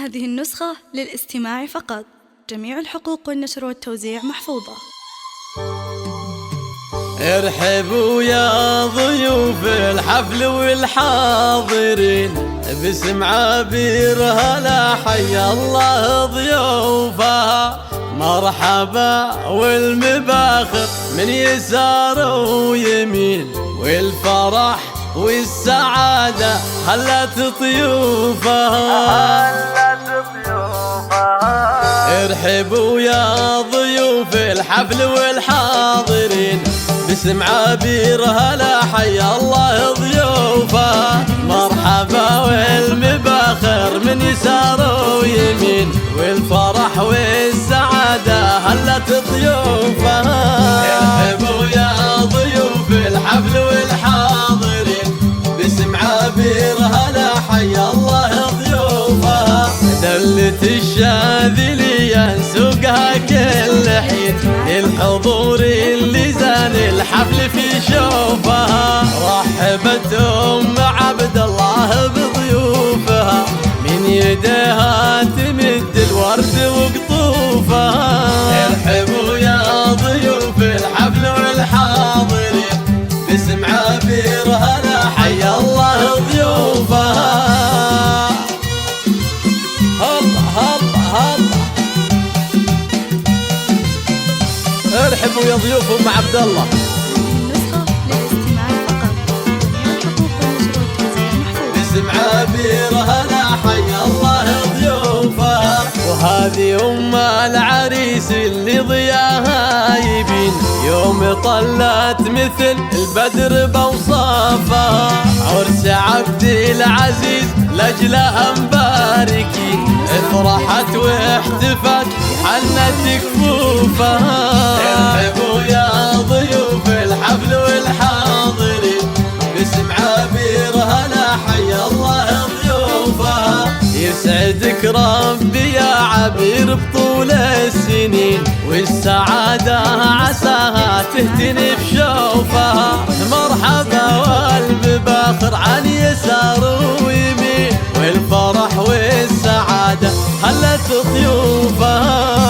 هذه النسخة للاستماع فقط. جميع الحقوق والنشر والتوزيع محفوظة. ارحبوا يا ضيوف الحفل والحاضرين، باسم عبير هلا حي الله ضيوفها. مرحبا والمباخر من يسار ويمين، والفرح والسعادة هلت ضيوفها. ارحبوا يا ضيوف الحفل والحاضرين، باسم عبير هلا حي الله ضيوفها. مرحبا والمباخر من يسار ويمين، والفرح والسعادة هلت ضيوفها. ارحبوا يا ضيوف الحفل والحاضرين، باسم عبير هلا حي الله ضيوفها. دلت الشاذلية سوقها كل حين، للحضور اللي زان الحفل في شوفها. رحبت عبد الله بضيوفها، من يديها تمد الورد وقطوفها. ارحبوا يا ضيوف الحفل والحاضرين، باسم عبير هلا حي الله ضيوفها. ارحبوا يا ضيوف ام عبد الله. النسخة للاستماع فقط. جميع الحقوق والنشر والتوزيع محفوظة. باسم عبير هلا حي الله ضيوفها. وهذه ام العريس اللي ضياها يبين، يوم طلت مثل البدر بوصافها. عرس عبد العزيز لاجلها مباركين، افرحت واحتفت حنت كفوفها. ارحبوا يا ضيوف الحفل والحاضرين، باسم عبير هلا حي الله ضيوفها. يسعدك ربي يا عبير بطول السنين، والسعادة عساها تهتني بشوفها. مرحبا والمباخر عن يسار ويمين، والفرح والسعادة هلت ضيوفها.